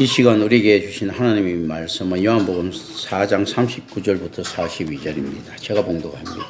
이 시간 우리에게 주신 하나님의 말씀은 요한복음 4장 39절부터 42절입니다. 제가 봉독합니다.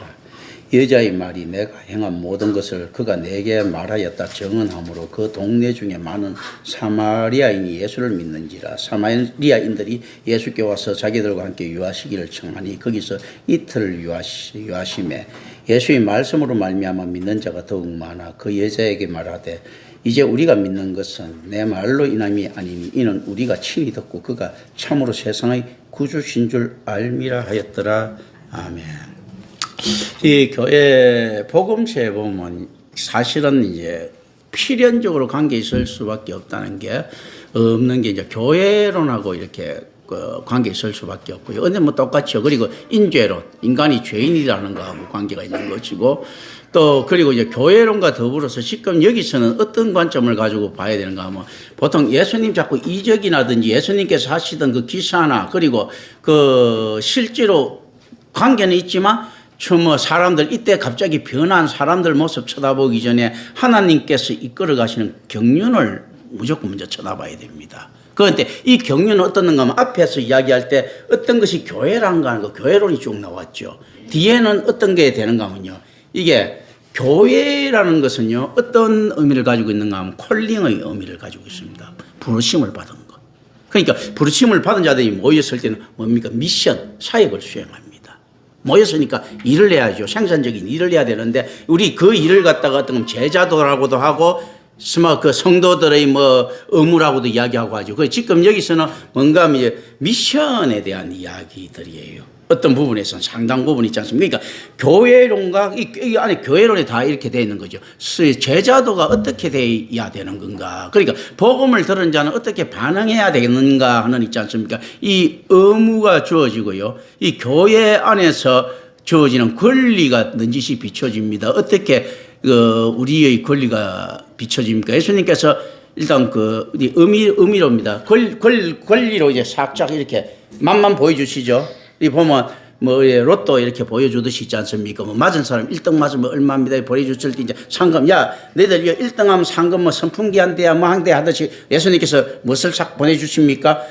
여자의 말이 내가 행한 모든 것을 그가 내게 말하였다 정언하므로 그 동네 중에 많은 사마리아인이 예수를 믿는지라. 사마리아인들이 예수께 와서 자기들과 함께 유하시기를 청하니 거기서 이틀 유하심에 예수의 말씀으로 말미암아 믿는 자가 더욱 많아 그 여자에게 말하되 이제 우리가 믿는 것은 내 말로 인함이 아니니 이는 우리가 친히 듣고 그가 참으로 세상의 구주신 줄 알미라 하였더라. 아멘. 이 교회 복음서에 보면 사실은 이제 필연적으로 관계 있을 수밖에 없다는 게 없는 게 이제 교회론하고 이렇게 관계 있을 수밖에 없고요. 근데 뭐 똑같죠. 그리고 인죄론, 인간이 죄인이라는 거하고 관계가 있는 것이고 또 그리고 이제 교회론과 더불어서 지금 여기서는 어떤 관점을 가지고 봐야 되는가 하면 보통 예수님 자꾸 이적이라든지 예수님께서 하시던 그 기사나 그리고 그 실제로 관계는 있지만 뭐 사람들 이때 갑자기 변한 사람들 모습 쳐다보기 전에 하나님께서 이끌어 가시는 경륜을 무조건 먼저 쳐다봐야 됩니다. 그런데 이 경륜은 어떻는가 하면 앞에서 이야기할 때 어떤 것이 교회란가 하는 거 교회론이 쭉 나왔죠. 뒤에는 어떤 게 되는가 하면요. 이게 교회라는 것은요. 어떤 의미를 가지고 있는가 하면 콜링의 의미를 가지고 있습니다. 부르심을 받은 것. 그러니까 부르심을 받은 자들이 모였을 때는 뭡니까? 미션, 사역을 수행합니다. 모였으니까 일을 해야죠. 생산적인 일을 해야 되는데 우리 그 일을 갖다가 어떤 제자도라고도 하고 그 성도들의 뭐 의무라고도 이야기하고 하죠. 그 지금 여기서는 뭔가 미션에 대한 이야기들이에요. 어떤 부분에서는 상당 부분 있지 않습니까? 그러니까 교회론과 이 안에 교회론이 다 이렇게 되어 있는 거죠. 제자도가 어떻게 돼야 되는 건가? 그러니까 복음을 들은 자는 어떻게 반응해야 되는가 하는 있지 않습니까? 이 의무가 주어지고요. 이 교회 안에서 주어지는 권리가 넌지시 비춰집니다. 어떻게 우리의 권리가 비춰집니까? 예수님께서 일단 의미로입니다. 권리로 이제 살짝 이렇게 맛만 보여주시죠. 이 보면 로또 이렇게 보여주듯이 있지 않습니까? 맞은 사람 1등 맞으면 얼마입니다. 보여줬을 때 이제 상금, 너희들 1등 하면 상금 선풍기 한 대야 한 대 하듯이 예수님께서 무엇을 싹 보내주십니까?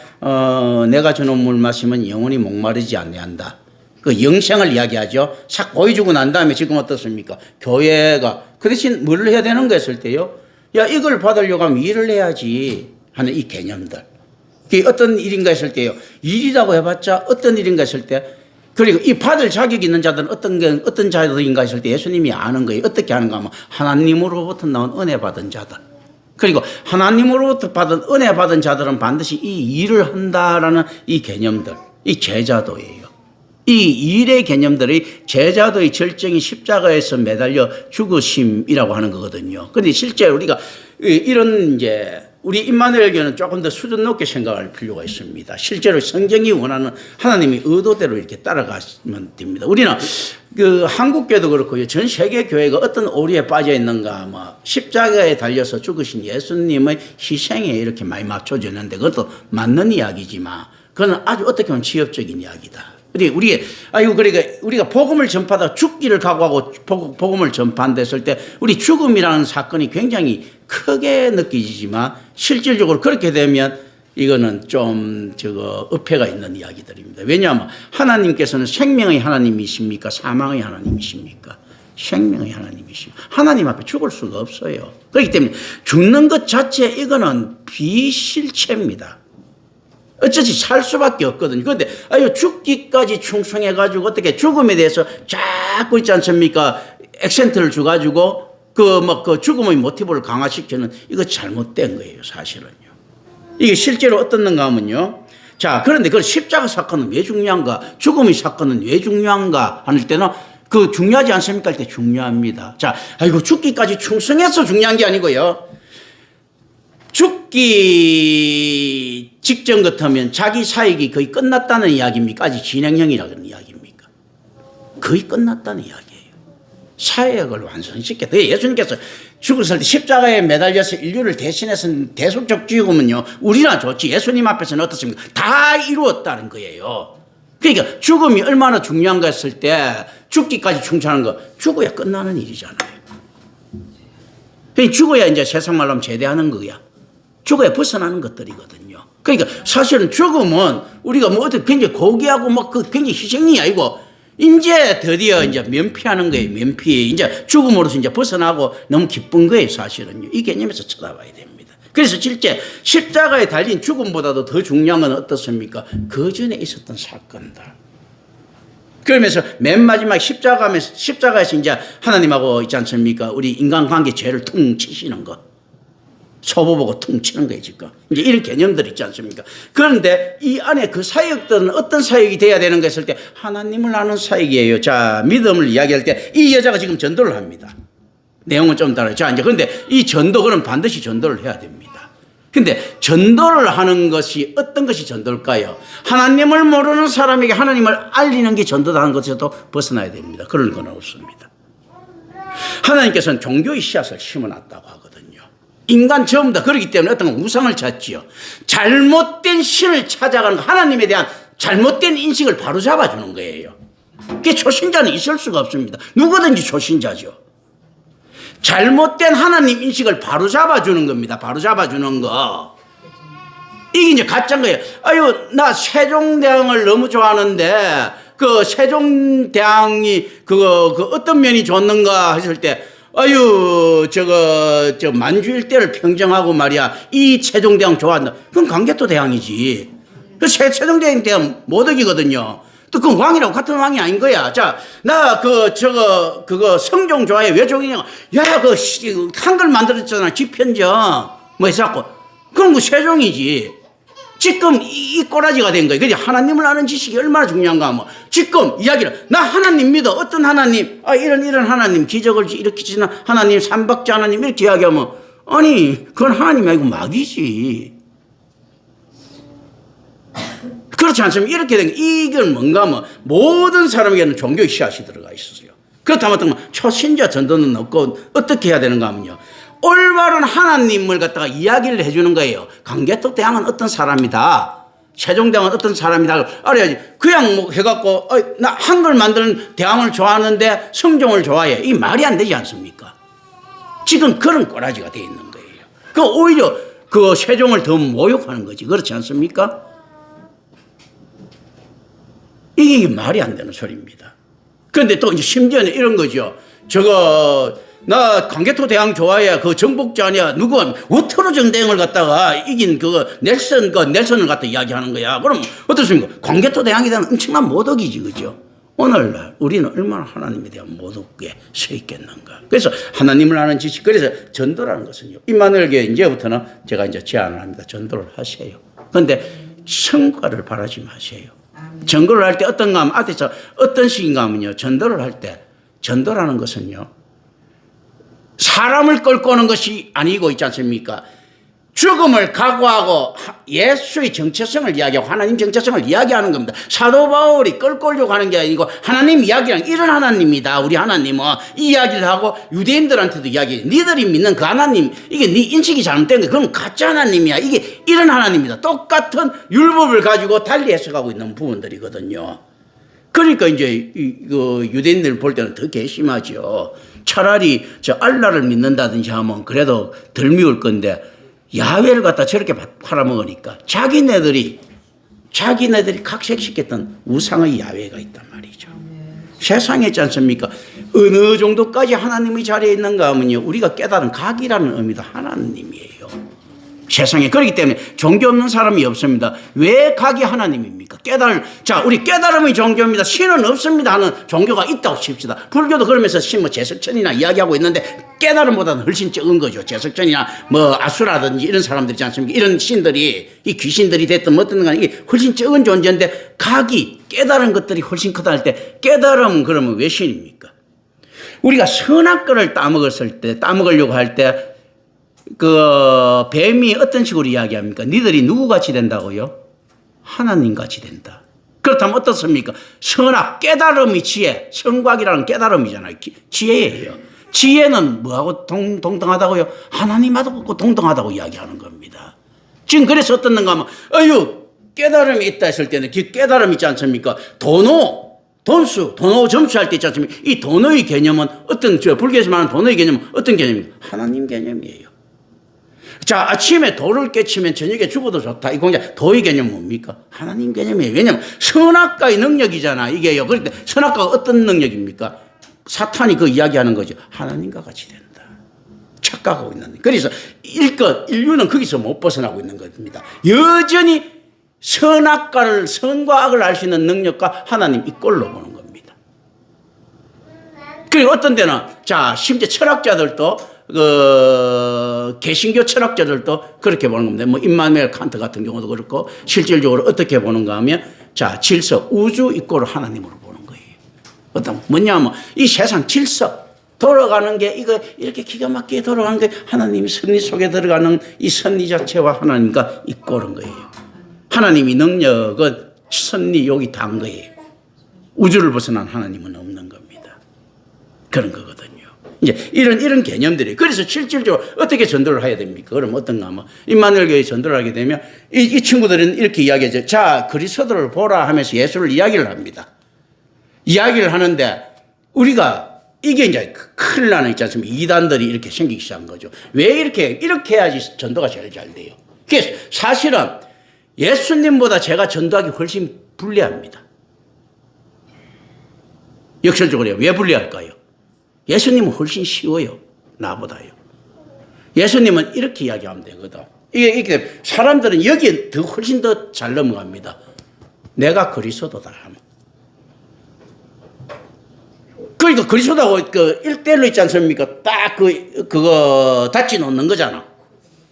내가 저놈 물 마시면 영원히 목마르지 않는다. 그 영생을 이야기하죠. 싹 보여주고 난 다음에 지금 어떻습니까? 교회가 그 대신 뭘 해야 되는 거 했을 때요. 이걸 받으려고 하면 일을 해야지 하는 이 개념들. 그게 어떤 일인가 했을 때요. 일이라고 해봤자 어떤 일인가 했을 때 그리고 이 받을 자격이 있는 자들은 어떤 자들인가 했을 때 예수님이 아는 거예요. 어떻게 하는가 하면 하나님으로부터 나온 은혜 받은 자들. 그리고 하나님으로부터 받은 은혜 받은 자들은 반드시 이 일을 한다라는 이 개념들. 이 제자도예요. 이 일의 개념들이 제자도의 절정이 십자가에서 매달려 죽으심이라고 하는 거거든요. 그런데 실제 우리가 이런 우리 임마누엘 교회는 조금 더 수준 높게 생각할 필요가 있습니다. 실제로 성경이 원하는 하나님의 의도대로 이렇게 따라가시면 됩니다. 우리는 한국 교회도 그렇고요. 전 세계 교회가 어떤 오류에 빠져 있는가, 십자가에 달려서 죽으신 예수님의 희생에 이렇게 많이 맞춰졌는데 그것도 맞는 이야기지만 그건 아주 어떻게 보면 지엽적인 이야기다. 그러니까 우리가 복음을 전파하다 죽기를 각오하고 복음을 전파한댔을 때 우리 죽음이라는 사건이 굉장히 크게 느껴지지만 실질적으로 그렇게 되면 이거는 좀 어폐가 있는 이야기들입니다. 왜냐하면 하나님께서는 생명의 하나님이십니까? 사망의 하나님이십니까? 생명의 하나님이십니까? 하나님 앞에 죽을 수가 없어요. 그렇기 때문에 죽는 것 자체 이거는 비실체입니다. 어쩌지 살 수밖에 없거든요. 그런데 죽기까지 충성해가지고 어떻게 죽음에 대해서 자꾸 있지 않습니까? 액센트를 줘가지고 그 죽음의 모티브를 강화시키는 이거 잘못된 거예요, 사실은요. 이게 실제로 어떻는가 하면요. 그런데 그 십자가 사건은 왜 중요한가? 죽음의 사건은 왜 중요한가? 하는 때는 중요하지 않습니까? 할 때 중요합니다. 죽기까지 충성해서 중요한 게 아니고요. 죽기 직전 같으면 자기 사역이 거의 끝났다는 이야기입니까? 아직 진행형이라는 이야기입니까? 거의 끝났다는 이야기예요. 사역을 완성시켰다. 예수님께서 죽었을 때 십자가에 매달려서 인류를 대신해서 대속적 죽으면요. 우리나 좋지. 예수님 앞에서는 어떻습니까? 다 이루었다는 거예요. 그러니까 죽음이 얼마나 중요한가 했을 때 죽기까지 충성하는 거 죽어야 끝나는 일이잖아요. 그러니까 죽어야 이제 세상 말로 하면 제대하는 거야. 죽어야 벗어나는 것들이거든요. 그러니까 사실은 죽음은 우리가 뭐 어떻게 굉장히 고귀하고 막 그 굉장히 희생이 아니고 이제 드디어 이제 면피하는 거예요. 면피. 이제 죽음으로서 이제 벗어나고 너무 기쁜 거예요. 사실은요. 이 개념에서 쳐다봐야 됩니다. 그래서 실제 십자가에 달린 죽음보다도 더 중요한 건 어떻습니까? 그 전에 있었던 사건들. 그러면서 맨 마지막 십자가에서 이제 하나님하고 있지 않습니까? 우리 인간관계 죄를 퉁 치시는 거. 소보 보고 퉁 치는 거예요, 지금. 이제 이런 개념들 있지 않습니까? 그런데 이 안에 그 사역들은 어떤 사역이 돼야 되는가 했을 때 하나님을 아는 사역이에요. 자, 믿음을 이야기할 때 이 여자가 지금 전도를 합니다. 내용은 좀 다르죠. 자, 이제 그런데 이 전도는 반드시 전도를 해야 됩니다. 근데 전도를 하는 것이 어떤 것이 전도일까요? 하나님을 모르는 사람에게 하나님을 알리는 게 전도라는 것에도 벗어나야 됩니다. 그런 건 없습니다. 하나님께서는 종교의 씨앗을 심어놨다고 하거든요. 인간 전부 다 그렇기 때문에 어떤 우상을 찾지요. 잘못된 신을 찾아가는 하나님에 대한 잘못된 인식을 바로잡아 주는 거예요. 그게 초신자는 있을 수가 없습니다. 누구든지 초신자죠. 잘못된 하나님 인식을 바로잡아 주는 겁니다. 바로잡아 주는 거. 이게 이제 가짜인 거예요. 아유, 나 세종대왕을 너무 좋아하는데 그 세종대왕이 그 어떤 면이 좋는가 했을 때 아유, 저 만주일 때를 평정하고 말이야. 이 세종대왕 좋아한다. 그건 강개토 대왕이지. 그 세종대왕 대왕 모독이거든요. 또 그건 왕이라고 같은 왕이 아닌 거야. 자, 나 그거 성종 좋아해. 왜 좋아하냐? 야, 한글 만들었잖아. 집현정. 뭐 해서 그럼 그 세종이지. 지금 이 꼬라지가 된 거예요. 그래서 하나님을 아는 지식이 얼마나 중요한가 하면 지금 이야기를 나 하나님 믿어. 어떤 하나님? 아, 이런 하나님, 기적을 일으키시는 하나님, 삼박자 하나님 이렇게 이야기하면 아니, 그건 하나님이 아니고 마귀지. 그렇지 않습니까? 이렇게 된 게 이건 뭔가 하면 모든 사람에게는 종교의 씨앗이 들어가 있어요. 그렇다면 초신자 전도는 없고 어떻게 해야 되는가 하면요. 올바른 하나님을 갖다가 이야기를 해주는 거예요. 강개토 대왕은 어떤 사람이다. 세종대왕은 어떤 사람이다. 알아야지. 그냥 뭐 해갖고 나 한글 만드는 대왕을 좋아하는데 성종을 좋아해. 이 말이 안 되지 않습니까? 지금 그런 꼬라지가 돼 있는 거예요. 그 오히려 그 세종을 더 모욕하는 거지. 그렇지 않습니까? 이게 말이 안 되는 소리입니다. 그런데 또 이제 심지어는 이런 거죠. 나 강개토 대왕 좋아해. 그 정복자 아니야. 누구 워터로 정대왕을 갖다가 이긴 넬슨을 갖다 이야기하는 거야. 그럼 어떻습니까? 강개토 대왕에 대한 엄청난 모독이지, 그죠? 오늘날 우리는 얼마나 하나님에 대한 모독에 서 있겠는가. 그래서 하나님을 아는 지식. 그래서 전도라는 것은요. 이만하게 이제부터는 제가 이제 제안을 합니다. 전도를 하세요. 그런데 성과를 바라지 마세요. 전도를 할 때 어떤가 하면 앞에서 어떤 식인가 하면요. 전도를 할 때 전도라는 것은요. 사람을 끌고 오는 것이 아니고 있지 않습니까? 죽음을 각오하고 예수의 정체성을 이야기하고 하나님 정체성을 이야기하는 겁니다. 사도 바울이 끌고 오려고 하는 게 아니고 하나님 이야기랑 이런 하나님이다. 우리 하나님은 이 이야기를 하고 유대인들한테도 이야기해. 니들이 믿는 그 하나님 이게 네 인식이 잘못된 거야. 그건 가짜 하나님이야. 이게 이런 하나님이다. 똑같은 율법을 가지고 달리 해석하고 있는 부분들이거든요. 그러니까 이제 유대인들 볼 때는 더 괘씸하죠. 차라리 저 알라를 믿는다든지 하면 그래도 덜 미울 건데 야훼를 갖다 저렇게 팔아먹으니까 자기네들이 각색시켰던 우상의 야훼가 있단 말이죠. 세상에 있지 않습니까? 어느 정도까지 하나님의 자리에 있는가 하면요. 우리가 깨달은 각이라는 의미도 하나님이에요. 세상에. 그렇기 때문에 종교 없는 사람이 없습니다. 왜 각이 하나님입니까? 자, 우리 깨달음의 종교입니다. 신은 없습니다 하는 종교가 있다고 칩시다. 불교도 그러면서 신 제석천이나 이야기하고 있는데 깨달음보다는 훨씬 적은 거죠. 제석천이나 아수라든지 이런 사람들 있지 않습니까? 이런 신들이, 이 귀신들이 됐든 뭐든 간에 이게 훨씬 적은 존재인데 각이 깨달은 것들이 훨씬 크다 할 때 깨달음은 그러면 왜 신입니까? 우리가 선악과를 따먹으려고 할 때 뱀이 어떤 식으로 이야기합니까? 니들이 누구같이 된다고요? 하나님같이 된다. 그렇다면 어떻습니까? 선악, 깨달음이 지혜, 성곽이라는 깨달음이잖아요. 지혜예요. 지혜는 뭐하고 동등하다고요? 하나님하고 동등하다고 이야기하는 겁니다. 지금 그래서 어떻는가 하면 깨달음이 있다 했을 때는 그 깨달음 있지 않습니까? 도노 점수할 때 있지 않습니까? 이 도노의 개념은 불교에서 말하는 도노의 개념은 어떤 개념입니까? 하나님 개념이에요. 자, 아침에 도를 깨치면 저녁에 죽어도 좋다. 이 공자 도의 개념 뭡니까? 하나님 개념이에요. 왜냐하면 선악과의 능력이잖아. 이게요. 그런데 선악과가 어떤 능력입니까? 사탄이 그 이야기하는 거죠. 하나님과 같이 된다. 착각하고 있는. 그래서 인류는 거기서 못 벗어나고 있는 겁니다. 여전히 선악과를, 선과 악을 알 수 있는 능력과 하나님 이꼴로 보는 겁니다. 그리고 어떤 데는, 자, 심지어 철학자들도, 개신교 철학자들도 그렇게 보는 겁니다. 뭐, 임마누엘 칸트 같은 경우도 그렇고, 실질적으로 어떻게 보는가 하면, 자, 질서, 우주 이꼴을 하나님으로 보는 거예요. 뭐냐면, 이 세상 질서, 돌아가는 게, 이거, 이렇게 기가 막히게 돌아가는 게 하나님의 섭리 속에 들어가는 이 섭리 자체와 하나님과 이꼴은 거예요. 하나님의 능력은 섭리 여기 단 거예요. 우주를 벗어난 하나님은 없는 겁니다. 그런 거거든요. 이제 이런 개념들이. 그래서 실질적으로 어떻게 전도를 해야 됩니까? 그럼 어떤가 하면, 임마누엘 교회 전도를 하게 되면 이 친구들은 이렇게 이야기하죠. 자, 그리스도를 보라 하면서 예수를 이야기를 합니다. 이야기를 하는데 우리가 이게 이제 큰일 나는 있지 않습니까? 이단들이 이렇게 생기기 시작한 거죠. 왜 이렇게 해야지 전도가 제일 잘 돼요. 그래서 사실은 예수님보다 제가 전도하기 훨씬 불리합니다. 역설적으로요. 왜 불리할까요? 예수님은 훨씬 쉬워요. 나보다요. 예수님은 이렇게 이야기하면 되거든. 이게 사람들은 여기에 더 훨씬 더 잘 넘어갑니다. 내가 그리스도다 하면. 그러니까 그리스도하고 그 1대1로 있지 않습니까? 딱 그거 닫지 놓는 거잖아.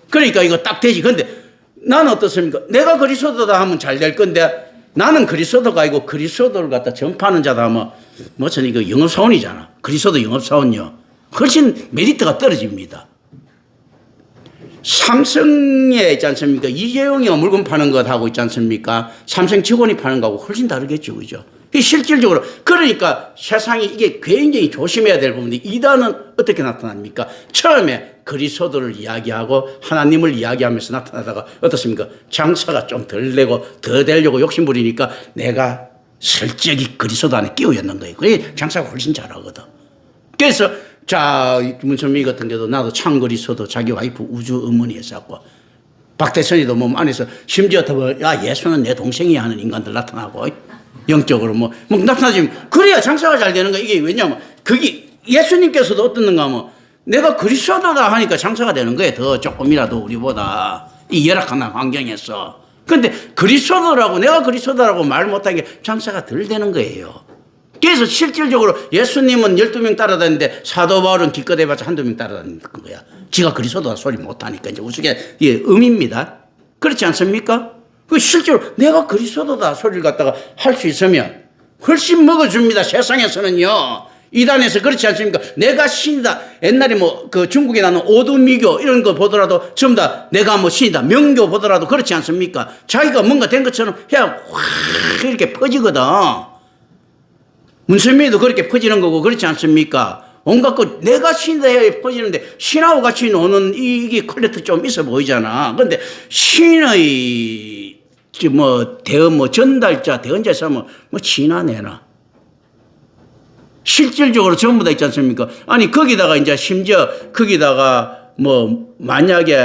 그러니까 이거 딱 되지. 근데 나는 어떻습니까? 내가 그리스도다 하면 잘 될 건데 나는 그리스도가 아니고 그리스도를 갖다 전파하는 자다 하면 뭐전 이거 영업사원이잖아. 그리스도 영업사원요. 훨씬 메리트가 떨어집니다. 삼성에 있지 않습니까? 이재용이 물건 파는 것하고 있지 않습니까? 삼성 직원이 파는 거하고 훨씬 다르겠죠. 그죠? 실질적으로. 그러니까 세상이 이게 굉장히 조심해야 될 부분인데 이단은 어떻게 나타납니까? 처음에 그리스도를 이야기하고 하나님을 이야기하면서 나타나다가 어떻습니까? 장사가 좀 덜 되고 더 되려고 욕심부리니까 내가 설적이 그리스도 안에 끼어있는 거예요. 그게 장사가 훨씬 잘하거든. 그래서 자, 문선미 같은 경우도 나도 참 그리스도 자기 와이프 우주 어머니 했었고 박대선이도 몸 안에서 심지어 더 야, 예수는 내 동생이 하는 인간들 나타나고 영적으로 뭐 나타나지면 그래야 장사가 잘 되는 거야. 이게 왜냐면 그게 예수님께서도 어떻는가 하면 내가 그리스도다 하니까 장사가 되는 거예요. 더 조금이라도 우리보다 이 열악한 환경에서. 근데 그리스도라고 내가 그리스도라고 말 못한 게 장사가 덜 되는 거예요. 그래서 실질적으로 예수님은 12명 따라다니는데 사도 바울은 기껏 해봤자 한두 명 따라다니는 거야. 지가 그리스도다 소리 못하니까 이제 우스개 음입니다. 그렇지 않습니까? 그 실제로 내가 그리스도다 소리를 갖다가 할 수 있으면 훨씬 먹어줍니다. 세상에서는요. 이단에서 그렇지 않습니까? 내가 신이다. 옛날에 뭐 그 중국에 나는 오두미교 이런 거 보더라도 전부 다 내가 뭐 신이다. 명교 보더라도 그렇지 않습니까? 자기가 뭔가 된 것처럼 그냥 확 이렇게 퍼지거든. 문선미도 그렇게 퍼지는 거고 그렇지 않습니까? 온갖 거 내가 신이다 해야 퍼지는데 신하고 같이 노는 이게 퀄리티 좀 있어 보이잖아. 그런데 신의 전달자, 대언자에서 뭐 신하내나. 실질적으로 전부 다 있지 않습니까? 아니, 거기다가 이제 심지어 거기다가 뭐 만약에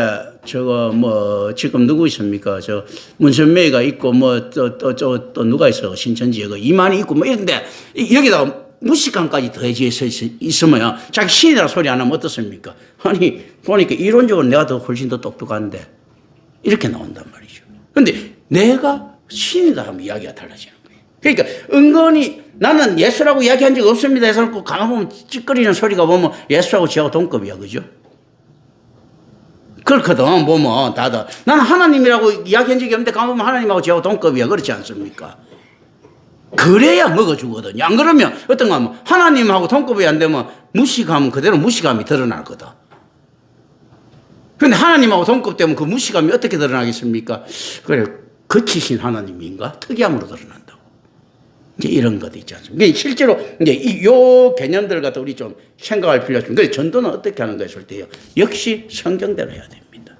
지금 누구 있습니까? 문선매가 있고 또 누가 있어? 신천지에 이만희 있고 뭐 이런데 여기다가 무식함까지 더해져 있으면 자기 신이라 소리 안 하면 어떻습니까? 아니, 보니까 이론적으로 내가 더 훨씬 더 똑똑한데 이렇게 나온단 말이죠. 근데 내가 신이다 하면 이야기가 달라지는 거예요. 그러니까 은근히 나는 예수라고 이야기한 적 없습니다 해서 가만 보면 찌꺼리는 소리가 보면 예수하고 저하고 동급이야. 그죠? 그렇거든. 보면 다들 나는 하나님이라고 이야기한 적이 없는데 가만 보면 하나님하고 저하고 동급이야. 그렇지 않습니까? 그래야 먹어주거든요. 안 그러면 어떤가 하면 하나님하고 동급이 안 되면 무식하면 그대로 무식함이 드러나거든. 그런데 하나님하고 동급되면 그 무식함이 어떻게 드러나겠습니까? 그래, 거치신 하나님인가? 특이함으로 드러난다고. 이제 이런 것도 있지 않습니까? 실제로 이제 요 개념들 갖다 우리 좀 생각할 필요가 있습니다. 그래서 전도는 어떻게 하는 거 했을 때요. 역시 성경대로 해야 됩니다.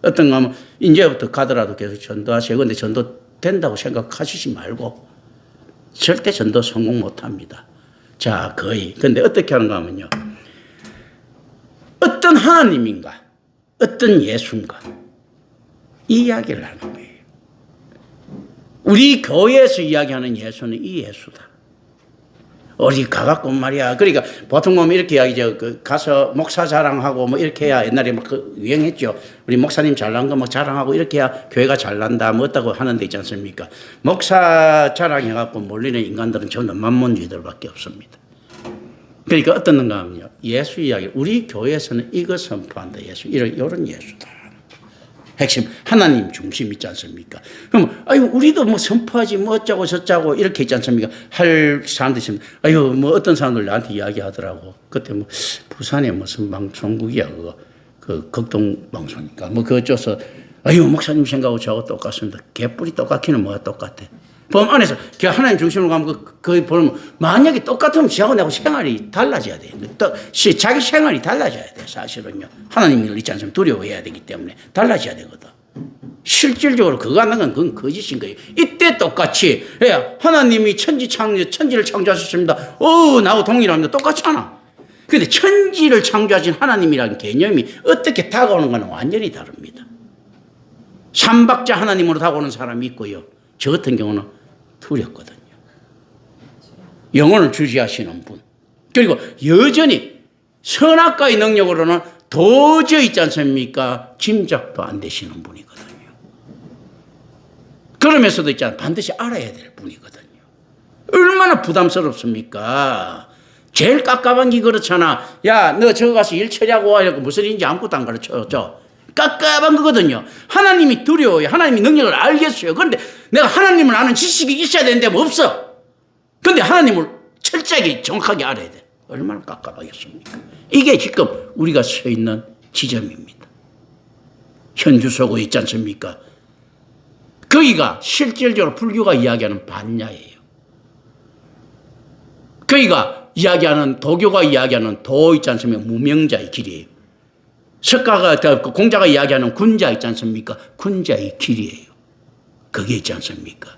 어떤가 하면 이제부터 가더라도 계속 전도하세요. 그런데 전도 된다고 생각하시지 말고 절대 전도 성공 못 합니다. 자, 거의. 근데 어떻게 하는가 하면요. 어떤 하나님인가? 어떤 예수인가? 이 이야기를 하는 거예요. 우리 교회에서 이야기하는 예수는 이 예수다. 어디 가갖고 말이야. 그러니까 보통 보면 이렇게 이야기죠. 가서 목사 자랑하고 뭐 이렇게 해야 옛날에 막 유행했죠. 우리 목사님 잘난 거 뭐 자랑하고 이렇게 해야 교회가 잘난다 뭐 어다고 하는 데 있지 않습니까? 목사 자랑해갖고 몰리는 인간들은 전부 만몬주의들밖에 없습니다. 그러니까 어떤 건가 하면요. 예수 이야기. 우리 교회에서는 이거 선포한다. 예수. 이런 예수다. 핵심 하나님 중심 있지 않습니까? 그럼 아유 우리도 뭐 선포하지 뭐 어쩌고 저쩌고 이렇게 있지 않습니까? 할 사람들 있으면 아유 뭐 어떤 사람들 나한테 이야기하더라고. 그때 뭐 부산에 무슨 방송국이야 그거 그 극동 방송이니까 뭐 그거 어쩌서 아유 목사님 생각하고 저하고 똑같습니다. 개뿔이 똑같기는 뭐가 똑같아. 범 안에서 하나님 중심으로 가면 거기 보면 만약에 똑같으면 지하고 내하고 생활이 달라져야 돼. 또 자기 생활이 달라져야 돼. 사실은요. 하나님을 있지 않으면 두려워해야 되기 때문에 달라져야 되거든. 실질적으로 그거 하는 건 그건 거짓인 거예요. 이때 똑같이 하나님이 천지를 창조하셨습니다. 나하고 동일합니다. 똑같잖아. 그런데 천지를 창조하신 하나님이라는 개념이 어떻게 다가오는 건 완전히 다릅니다. 삼박자 하나님으로 다가오는 사람이 있고요. 저 같은 경우는 두렵거든요. 영혼을 주지하시는 분. 그리고 여전히 선악과의 능력으로는 도저히 있지 않습니까? 짐작도 안 되시는 분이거든요. 그러면서도 있잖아요. 반드시 알아야 될 분이거든요. 얼마나 부담스럽습니까? 제일 깝깝한 게 그렇잖아. 야, 너 저거 가서 일 처리하고 와. 이렇게 무슨 일인지 아무것도 안 가르쳐줘. 깝깝한 거거든요. 하나님이 두려워요. 하나님이 능력을 알겠어요. 그런데 내가 하나님을 아는 지식이 있어야 되는데 뭐 없어. 그런데 하나님을 철저하게 정확하게 알아야 돼. 얼마나 깝깝하겠습니까? 이게 지금 우리가 서 있는 지점입니다. 현주소고 있지 않습니까? 거기가 실질적으로 불교가 이야기하는 반야예요. 거기가 이야기하는 도교가 이야기하는 도 있지 않습니까? 무명자의 길이에요. 석가가 공자가 이야기하는 군자 있지 않습니까? 군자의 길이에요. 그게 있지 않습니까?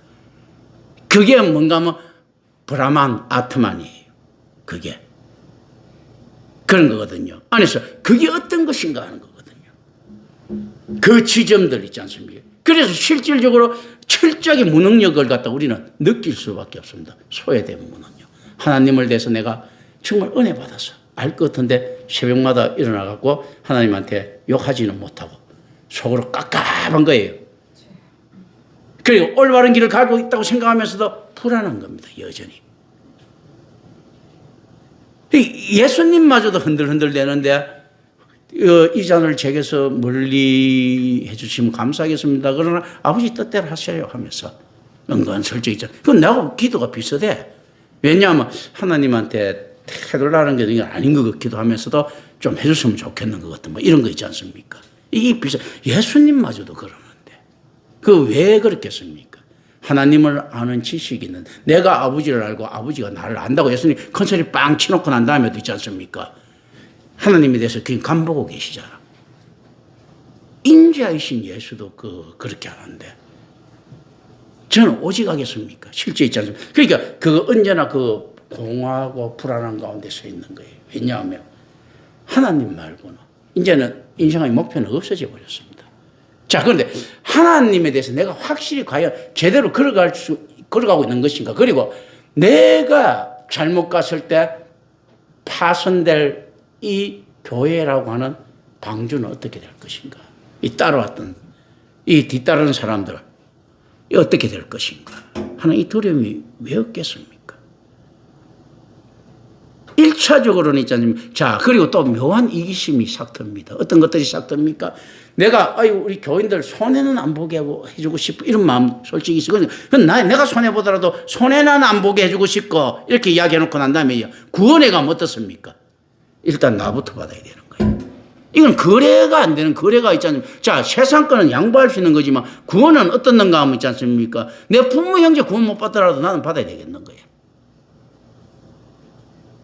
그게 뭔가 하면 브라만 아트만이에요. 그게 그런 거거든요. 안에서 그게 어떤 것인가 하는 거거든요. 그 지점들 있지 않습니까? 그래서 실질적으로 철저하게 무능력을 갖다 우리는 느낄 수밖에 없습니다. 소외된 무능력. 하나님을 대해서 내가 정말 은혜 받았어. 알 것 같은데 새벽마다 일어나갖고 하나님한테 욕하지는 못하고 속으로 깝깝한 거예요. 그리고 올바른 길을 가고 있다고 생각하면서도 불안한 겁니다. 여전히. 예수님마저도 흔들흔들 되는데 이 잔을 제게서 멀리 해주시면 감사하겠습니다. 그러나 아버지 뜻대로 하셔요 하면서 은근슬쩍 있잖아요. 그건 나하고 기도가 비슷해. 왜냐하면 하나님한테 해달라는 게 아닌 것 같기도 하면서도 좀 해줬으면 좋겠는 것 같은 뭐 이런 거 있지 않습니까? 이게 비슷. 예수님마저도 그러는데 그 왜 그렇겠습니까? 하나님을 아는 지식이 있는 내가 아버지를 알고 아버지가 나를 안다고 예수님 컨설이 빵 치놓고 난 다음에도 있지 않습니까? 하나님에 대해서 그냥 간보고 계시잖아. 인자이신 예수도 그렇게 하는데 저는 오직 하겠습니까? 실제 있지 않습니까? 그러니까 그 언제나 공허하고 불안한 가운데 서 있는 거예요. 왜냐하면 하나님 말고는 이제는 인생의 목표는 없어져 버렸습니다. 자, 그런데 하나님에 대해서 내가 확실히 과연 제대로 걸어가고 있는 것인가? 그리고 내가 잘못 갔을 때 파손될 이 교회라고 하는 방주는 어떻게 될 것인가? 이 따라왔던 이 뒤따르는 사람들 어떻게 될 것인가 하는 이 두려움이 왜 없겠습니까? 1차적으로는 있잖아요. 자, 그리고 또 묘한 이기심이 싹틉니다. 어떤 것들이 싹틉니까? 내가, 우리 교인들 손해는 안 보게 해주고 싶고, 이런 마음 솔직히 있거든요. 내가 손해보더라도 손해는 안 보게 해주고 싶고, 이렇게 이야기해놓고 난 다음에 구원에 가면 어떻습니까? 일단 나부터 받아야 되는 거예요. 이건 거래가 안 되는 거래가 있잖아요. 자, 세상 거는 양보할 수 있는 거지만, 구원은 어떤 건가 하면 있지 않습니까? 내 부모, 형제 구원 못 받더라도 나는 받아야 되겠는 거예요.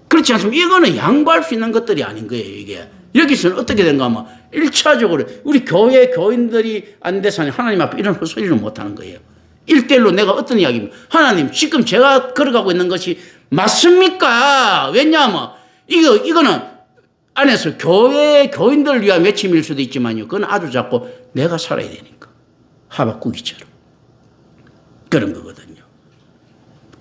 그렇지 않습니까? 이거는 양보할 수 있는 것들이 아닌 거예요, 이게. 여기서는 어떻게 된가 하면 1차적으로 우리 교회 교인들이 안 돼서는 하나님 앞에 이런 헛소리를 못 하는 거예요. 1대1로 내가 어떤 이야기입니까? 하나님, 지금 제가 걸어가고 있는 것이 맞습니까? 왜냐하면 이거는 안에서 교인들을 위한 외침일 수도 있지만요. 그건 아주 작고 내가 살아야 되니까. 하박국이처럼. 그런 거거든요.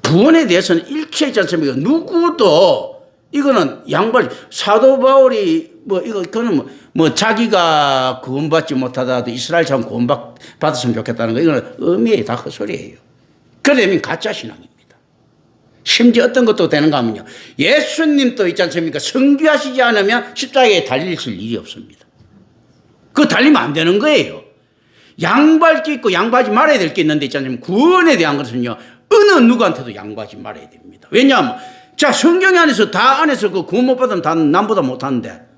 구원에 대해서는 일체이지 않습니까? 누구도 이거는 양발 사도 바울이 그거는 자기가 구원받지 못하다도 이스라엘처럼 구원받았으면 좋겠다는 거 이거는 의미에 다 헛소리예요. 그러면 가짜 신앙입니다. 심지어 어떤 것도 되는가 하면요. 예수님도 있지 않습니까? 성귀하시지 않으면 십자가에 달리실 일이 없습니다. 그거 달리면 안 되는 거예요. 양발기 있고 양보하지 말아야 될 게 있는데 있지 않습니까? 구원에 대한 것은요. 어느 누구한테도 양보하지 말아야 됩니다. 왜냐하면 자 성경 안에서 다 안에서 그 구원 못 받으면 다 남보다 못하는데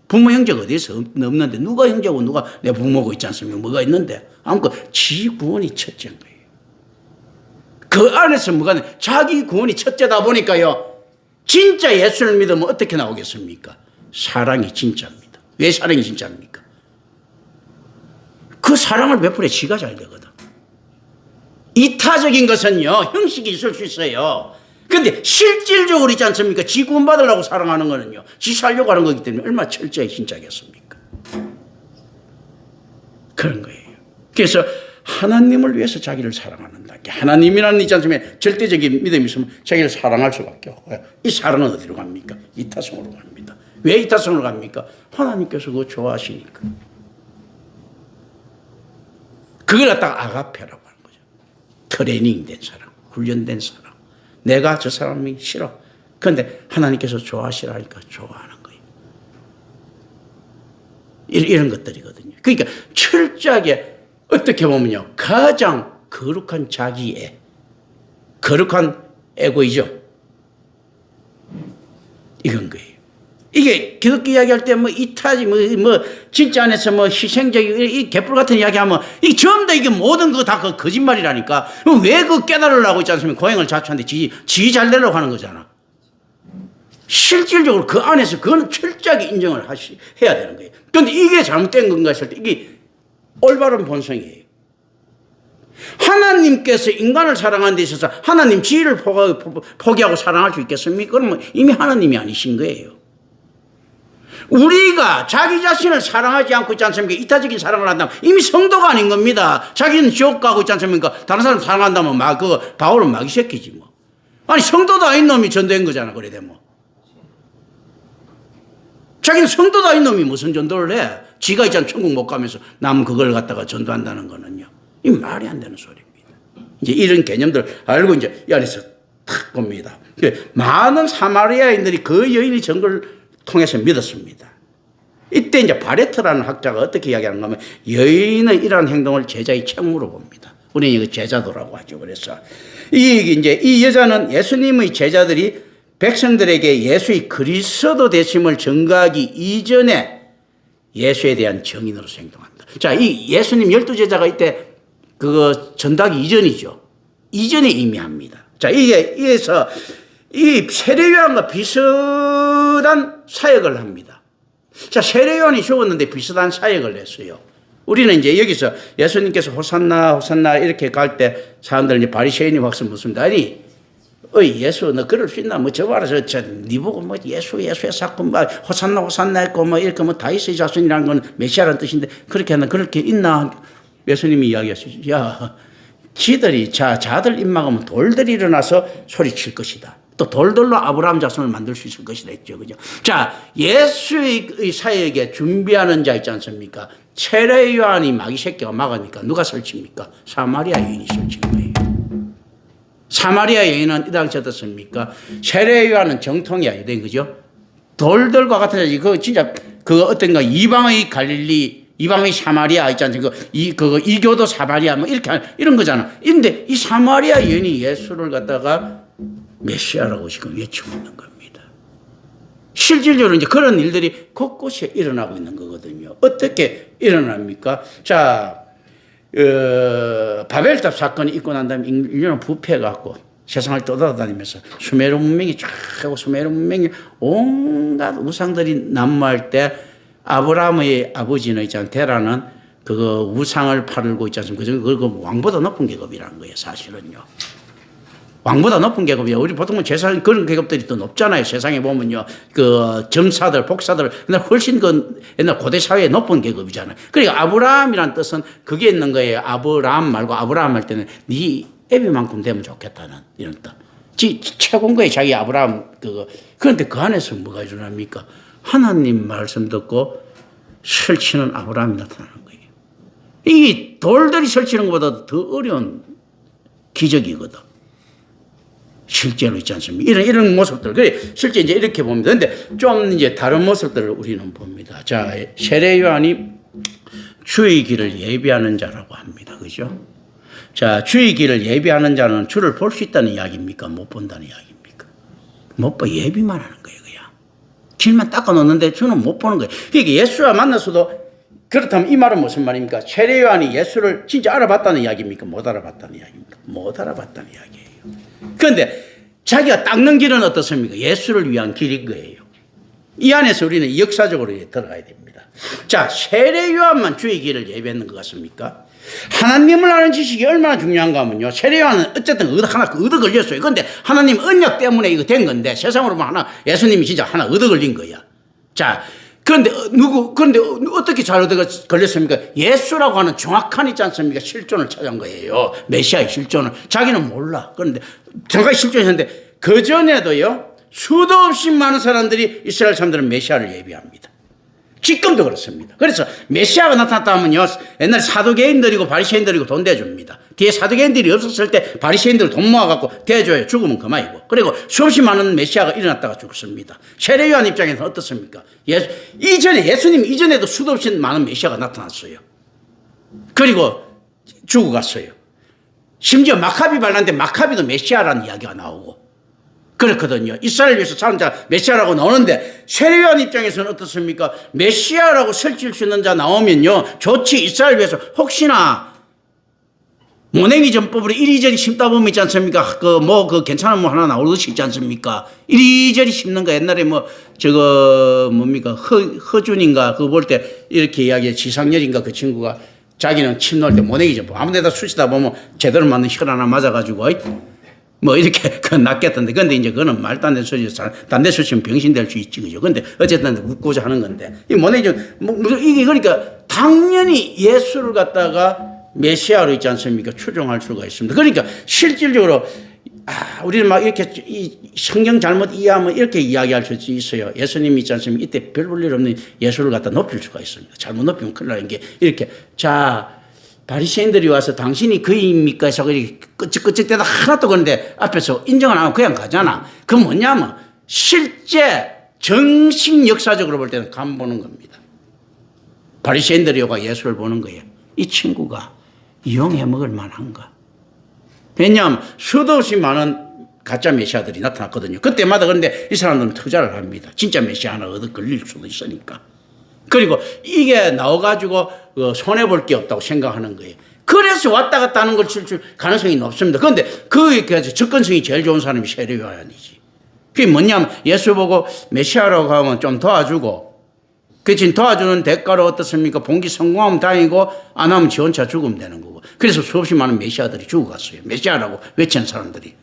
부모 형제가 어디서 없는데 누가 형제고 누가 내 부모고 있지 않습니까? 뭐가 있는데 아무튼 지 구원이 첫째인 거예요. 그 안에서 뭐가 자기 구원이 첫째다 보니까요. 진짜 예수를 믿으면 어떻게 나오겠습니까? 사랑이 진짜입니다. 왜 사랑이 진짜입니까? 그 사랑을 베풀어 지가 잘 되거든. 이타적인 것은요. 형식이 있을 수 있어요. 근데 실질적으로 있지 않습니까? 지 구원 받으려고 사랑하는 거는요. 지 살려고 하는 거기 때문에 얼마나 철저히 진짜겠습니까? 그런 거예요. 그래서 하나님을 위해서 자기를 사랑하는다. 하나님이라는 있지 않습니까? 절대적인 믿음이 있으면 자기를 사랑할 수밖에 없고요. 이 사랑은 어디로 갑니까? 이타성으로 갑니다. 왜 이타성으로 갑니까? 하나님께서 그거 좋아하시니까. 그걸 갖다가 아가페라고 하는 거죠. 트레이닝된 사랑, 훈련된 사랑. 내가 저 사람이 싫어. 그런데 하나님께서 좋아하시라니까 좋아하는 거예요. 이런 것들이거든요. 그러니까 철저하게 어떻게 보면요. 가장 거룩한 자기애, 거룩한 에고이죠. 이건 거예요. 이게 기독교 이야기할 때 이타지 진짜 안에서 희생적인 이 개뿔 같은 이야기하면 이 전부 다 이게 모든 거 다 그 거짓말이라니까. 왜 그 깨달으려고 있지 않습니까? 고행을 자초하는데 지 잘 되려고 하는 거잖아. 실질적으로 그 안에서 그건 철저하게 인정을 해야 되는 거예요. 그런데 이게 잘못된 건가 했을 때 이게 올바른 본성이에요. 하나님께서 인간을 사랑하는 데 있어서 하나님 지위를 포기하고 사랑할 수 있겠습니까? 그러면 이미 하나님이 아니신 거예요. 우리가 자기 자신을 사랑하지 않고 있지 않습니까? 이타적인 사랑을 한다면 이미 성도가 아닌 겁니다. 자기는 지옥 가고 있지 않습니까? 다른 사람 사랑한다면 바울은 마귀 새끼지 뭐. 아니 성도도 아닌 놈이 전도한 거잖아. 그래 되면. 자기는 성도도 아닌 놈이 무슨 전도를 해? 지가 있잖아 천국 못 가면서 남 그걸 갖다가 전도한다는 거는요. 이 말이 안 되는 소리입니다. 이제 이런 개념들 알고 이제 이 안에서 탁 봅니다. 많은 사마리아인들이 그 여인의 전도를 통해서 믿었습니다. 이때 이제 바레트라는 학자가 어떻게 이야기하는가 하면 여인의 이러한 행동을 제자의 책무로 봅니다. 우리는 이거 제자도라고 하죠. 그래서 이 여자는 예수님의 제자들이 백성들에게 예수의 그리스도 되심을 전가하기 이전에 예수에 대한 정인으로서 행동합니다. 자, 이 예수님 12제자가 이때 그거 전도하기 이전이죠. 이전에 이미 합니다. 자, 이에서 이 세례요한과 비슷한 사역을 합니다. 자, 세례요한이 죽었는데 비슷한 사역을 했어요. 우리는 이제 여기서 예수님께서 호산나 호산나 이렇게 갈 때 사람들 이제 바리새인이 박수 묻습니다. 아니, 예수 너 그럴 수 있나? 저 봐라 네 보고 예수의 사건 호산나 호산나 했고 이렇게 다윗의 자손이라는 건 메시아라는 뜻인데 그렇게 있나? 예수님이 이야기하시죠. 야, 지들이 자들 입막으면 돌들이 일어나서 소리칠 것이다. 또 돌돌로 아브라함 자손을 만들 수 있을 것이다 했죠. 그죠? 자, 예수의 사역에 준비하는 자 있지 않습니까? 세례 요한이 마귀 새끼가 막으니까 누가 설칩니까? 사마리아 여인이 설친 거예요. 사마리아 여인은 이 당시 어떻습니까? 세례 요한은 정통이야. 그죠? 돌들과 같은 그 진짜 그 어떤가 이방의 갈릴리 이방의 사마리아 있지 않습니까? 이교도 사마리아 이렇게 이런 거잖아. 근데 이 사마리아 여인이 예수를 갖다가 메시아라고 지금 외치고 있는 겁니다. 실질적으로 이제 그런 일들이 곳곳에 일어나고 있는 거거든요. 어떻게 일어납니까? 자, 바벨탑 사건이 있고 난 다음에 인류는 부패해갖고 세상을 떠돌아다니면서 수메르 문명이 쫙 하고 수메르 문명이 온갖 우상들이 난무할 때 아브라함의 아버지는 있잖아요. 데라는 그거 우상을 팔고 있지 않습니까? 그 왕보다 높은 계급이라는 거예요. 사실은요. 왕보다 높은 계급이요. 우리 보통 세상 그런 계급들이 더 높잖아요. 세상에 보면요. 그 점사들, 복사들, 옛날 훨씬 그 옛날 고대 사회에 높은 계급이잖아요. 그러니까 아브라함이란 뜻은 그게 있는 거예요. 아브라함 말고 아브라함 할 때는 네 애비만큼 되면 좋겠다는 이런 뜻. 최고인 거예요. 자기 아브라함 그거. 그런데 그 안에서 뭐가 일어납니까? 하나님 말씀 듣고 설치는 아브라함이 나타나는 거예요. 이 돌들이 설치는 것보다 더 어려운 기적이거든. 실제로 있지 않습니까? 이런 모습들. 그래, 실제 이제 이렇게 봅니다. 근데 좀 이제 다른 모습들을 우리는 봅니다. 자, 세례 요한이 주의 길을 예비하는 자라고 합니다. 그죠? 자, 주의 길을 예비하는 자는 주를 볼 수 있다는 이야기입니까? 못 본다는 이야기입니까? 못 봐. 예비만 하는 거예요, 그냥. 길만 닦아 놓는데 주는 못 보는 거예요. 그러니까 예수와 만나서도 그렇다면 이 말은 무슨 말입니까? 세례 요한이 예수를 진짜 알아봤다는 이야기입니까? 못 알아봤다는 이야기입니까? 못 알아봤다는 이야기예요. 그런데 자기가 닦는 길은 어떻습니까? 예수를 위한 길인 거예요. 이 안에서 우리는 역사적으로 들어가야 됩니다. 자, 세례 요한만 주의 길을 예비했는 것 같습니까? 하나님을 아는 지식이 얼마나 중요한가 하면요. 세례 요한은 어쨌든 하나 얻어 걸렸어요. 그런데 하나님 언약 때문에 이거 된 건데 세상으로 보면 예수님이 진짜 하나 얻어 걸린 거야. 자, 그런데 어떻게 잘 얻어 걸렸습니까? 예수라고 하는 정확한 있지 않습니까? 실존을 찾은 거예요. 메시아의 실존을. 자기는 몰라. 그런데 정확하게 실존했는데 그 전에도요. 수도 없이 많은 사람들이 이스라엘 사람들은 메시아를 예비합니다. 지금도 그렇습니다. 그래서 메시아가 나타났다 하면요. 옛날 사두개인들이고 바리새인들이고 돈 대줍니다. 뒤에 사두개인들이 없었을 때 바리새인들 돈 모아갖고 대줘요. 죽으면 그만이고. 그리고 수없이 많은 메시아가 일어났다가 죽습니다. 세례 요한 입장에서는 어떻습니까? 예수님 이전에도 수도 없이 많은 메시아가 나타났어요. 그리고 죽어갔어요. 심지어 마카비 발라인데 마카비도 메시아라는 이야기가 나오고. 그렇거든요. 이스라엘 위해서 사는 자 메시아라고 나오는데 세례 요한 입장에서는 어떻습니까? 메시아라고 설칠 수 있는 자 나오면요. 좋지. 이스라엘 위해서 혹시나 모냉이 전법으로 이리저리 심다 보면 있지 않습니까? 그 괜찮은 뭐 하나 나올 것이 있지 않습니까? 이리저리 심는 거 옛날에 뭡니까? 허준인가 그거 볼 때 이렇게 이야기해. 지상렬인가 그 친구가 자기는 침 놓을 때 모냉이 전법 아무 데다 쑤시다 보면 제대로 맞는 혈 하나 맞아가지고 이렇게, 낫겠던데. 근데 이제 그거는 말도 안 되는 소리죠. 딴 데 쓰시면 병신 될 수 있지, 그죠? 근데 어쨌든 웃고자 하는 건데. 이게 그러니까 당연히 예수를 갖다가 메시아로 있지 않습니까? 추종할 수가 있습니다. 그러니까 실질적으로, 우리는 막 이렇게 성경 잘못 이해하면 이렇게 이야기할 수 있어요. 예수님이 있지 않습니까? 이때 별 볼 일 없는 예수를 갖다 높일 수가 있습니다. 잘못 높이면 큰일 나는 게 이렇게. 자, 바리새인들이 와서 당신이 그입니까? 해서 끄적끄적대다 하나도 그런데 앞에서 인정을 안 하고 그냥 가잖아. 그건 뭐냐면 실제 정식 역사적으로 볼 때는 간 보는 겁니다. 바리새인들이 와 예수를 보는 거예요. 이 친구가 이용해 먹을 만한가? 왜냐하면 수도 없이 많은 가짜 메시아들이 나타났거든요. 그때마다 그런데 이 사람들은 투자를 합니다. 진짜 메시아 하나 얻어 걸릴 수도 있으니까. 그리고 이게 나와가지고 손해볼 게 없다고 생각하는 거예요. 그래서 왔다 갔다 하는 걸 칠 가능성이 높습니다. 그런데 그래서 접근성이 제일 좋은 사람이 세례 요한이지. 그게 뭐냐면 예수 보고 메시아라고 하면 좀 도와주고 그 지금 도와주는 대가로 어떻습니까? 봉기 성공하면 다행이고 안 하면 지 혼자 죽으면 되는 거고. 그래서 수없이 많은 메시아들이 죽어갔어요. 메시아라고 외치는 사람들이.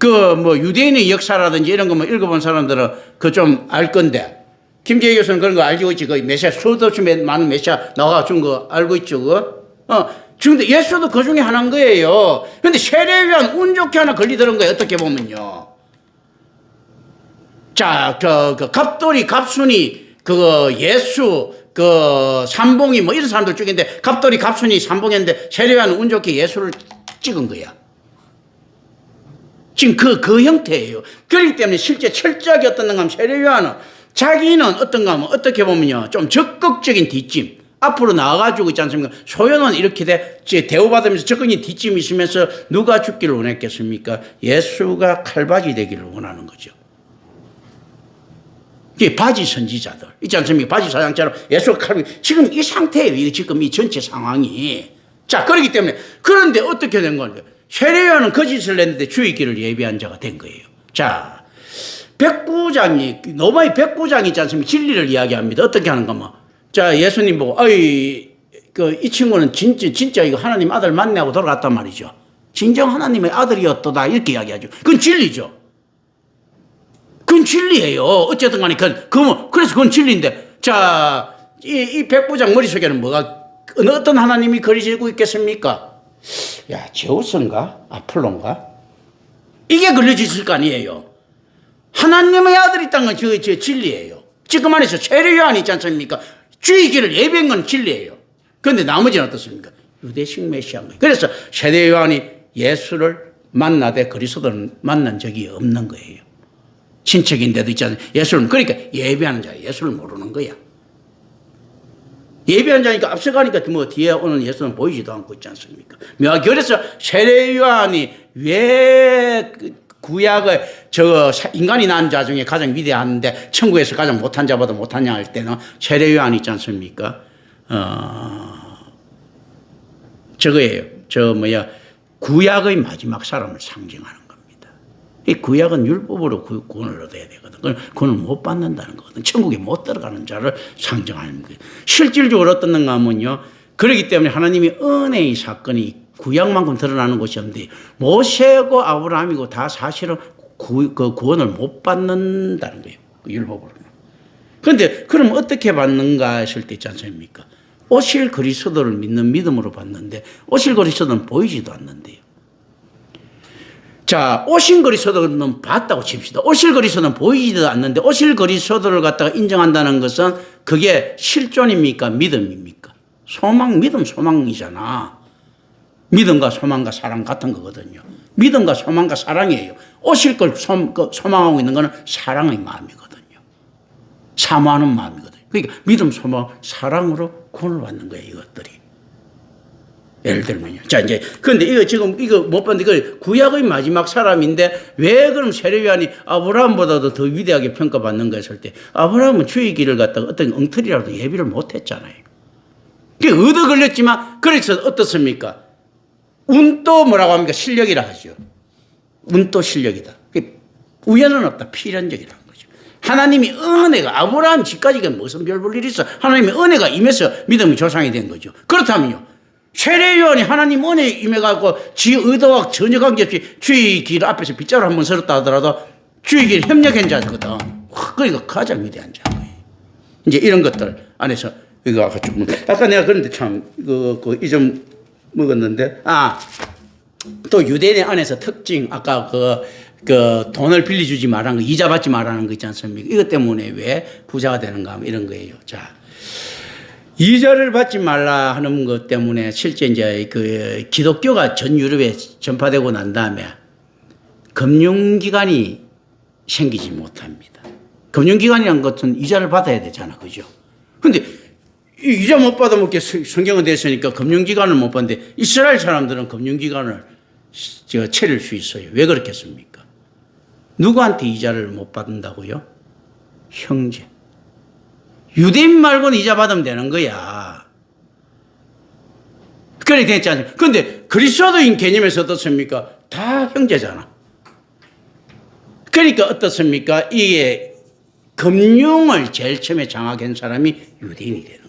유대인의 역사라든지 이런 거 읽어본 사람들은 그거 좀 알 건데 김재희 교수는 그런 거 알고 있지. 그 메시아, 수도 없이 많은 메시아 나와 준 거 알고 있죠, 그거? 근데 예수도 그 중에 하나인 거예요. 근데 세례 요한 운 좋게 하나 걸리더란 거예요, 어떻게 보면요. 자, 갑돌이, 갑순이, 예수, 삼봉이 이런 사람들 쪽인데, 갑돌이, 갑순이, 삼봉이었는데, 세례 요한은 운 좋게 예수를 찍은 거야. 지금 그 형태예요. 그렇기 때문에 실제 철저하게 어떤가 하면 세례 요한은 자기는 어떤가 하면 어떻게 보면요. 좀 적극적인 뒷짐. 앞으로 나와가지고 있지 않습니까? 소연은 이렇게 대우받으면서 적극적인 뒷짐이 있으면서 누가 죽기를 원했겠습니까? 예수가 칼바지 되기를 원하는 거죠. 이게 바지 선지자들. 있지 않습니까? 바지 사장처럼 예수가 칼바지. 지금 이 상태예요. 지금 이 전체 상황이. 자, 그렇기 때문에. 그런데 어떻게 된 건데? 세례 요한은 거짓을 냈는데 주의 길을 예비한 자가 된 거예요. 자. 로마의 백부장이 있지 않습니까? 진리를 이야기합니다. 어떻게 하는가 뭐. 자, 예수님 보고, 이 친구는 진짜 이거 하나님 아들 맞네 하고 돌아갔단 말이죠. 진정 하나님의 아들이었도다 이렇게 이야기하죠. 그건 진리죠. 그건 진리예요. 어쨌든 간에 그래서 그건 진리인데, 자, 이 백부장 머릿속에는 뭐가 어떤 하나님이 그려지고 있겠습니까? 야, 제우스인가? 아폴로인가? 이게 그려져 있을 거 아니에요. 하나님의 아들이 있다는 건 저 진리예요. 지금 안에서 세례 요한이 있지 않습니까? 주의 길을 예배한 건 진리예요. 그런데 나머지는 어떻습니까? 유대식 메시아인 거예요. 그래서 세례 요한이 예수를 만나되 그리스도를 만난 적이 없는 거예요. 친척인데도 있지 않습니까? 예수를, 그러니까 예배하는 자예요. 예수를 모르는 거야. 예배한 자니까 앞서가니까 뭐 뒤에 오는 예수는 보이지도 않고 있지 않습니까? 묘하게 그래서 세례 요한이 왜 구약의 인간이 낳은 자 중에 가장 위대한데 천국에서 가장 못한 자보다 못하냐 할 때는 세례 요한이 있지 않습니까? 저거예요. 구약의 마지막 사람을 상징하는 겁니다. 이 구약은 율법으로 구원을 얻어야 되거든. 구원을 못 받는다는 거거든. 천국에 못 들어가는 자를 상징하는 거예요. 실질적으로 어떻는가 하면요. 그렇기 때문에 하나님이 은혜의 사건이 구약만큼 드러나는 것이 없는데 모세고 아브라함이고 다 사실은 구원을 못 받는다는 거예요. 율법으로는. 그런데 그럼 어떻게 받는가 했을 때 있지 않습니까? 오실 그리스도를 믿는 믿음으로 받는데 오실 그리스도는 보이지도 않는데요. 자, 오신 그리스도는 봤다고 칩시다. 오실 그리스도는 보이지도 않는데 오실 그리스도를 갖다가 인정한다는 것은 그게 실존입니까? 믿음입니까? 소망, 믿음, 소망이잖아. 믿음과 소망과 사랑 같은 거거든요. 믿음과 소망과 사랑이에요. 오실 걸 소망하고 있는 것은 사랑의 마음이거든요. 사모하는 마음이거든요. 그러니까 믿음, 소망, 사랑으로 구원을 받는 거예요, 이것들이. 예를 들면요. 자, 이제, 근데 이거 못 봤는데, 구약의 마지막 사람인데, 왜 그럼 세례 요한이 아브라함보다도 더 위대하게 평가받는가 했을 때, 아브라함은 주의 길을 갖다가 어떤 엉터리라도 예비를 못 했잖아요. 그게 얻어 걸렸지만, 그래서 어떻습니까? 운도 뭐라고 합니까? 실력이라 하죠. 운도 실력이다. 우연은 없다. 필연적이라는 거죠. 하나님이 은혜가, 아브라함 집까지가 무슨 별 볼 일이 있어. 하나님의 은혜가 임해서 믿음이 조상이 된 거죠. 그렇다면요. 세례 요한이 하나님 은혜에 임해가지고 지 의도와 전혀 관계없이 주의 길 앞에서 빗자루 한번 설었다 하더라도 주의 길 협력한 자거든. 그러니까 가장 위대한 자예요. 이제 이런 것들 안에서 이거 아까 내가 그런데 참 이 점 먹었는데 또 유대인 안에서 특징 아까 그 돈을 빌려주지 말라는 거, 이자 받지 말라는 거 있지 않습니까? 이것 때문에 왜 부자가 되는가 하면 이런 거예요. 자, 이자를 받지 말라 하는 것 때문에 실제 이제 그 기독교가 전 유럽에 전파되고 난 다음에 금융기관이 생기지 못합니다. 금융기관이라는 것은 이자를 받아야 되잖아. 그죠? 근데 이자 못 받으면 성경은 됐으니까 금융기관을 못 받는데 이스라엘 사람들은 금융기관을 차릴 수 있어요. 왜 그렇겠습니까? 누구한테 이자를 못 받는다고요? 형제. 유대인 말고는 이자 받으면 되는 거야. 그래 됐지 않습니까? 그런데 그리스도인 개념에서 어떻습니까? 다 형제잖아. 그러니까 어떻습니까? 이게 금융을 제일 처음에 장악한 사람이 유대인이 되는 거예요.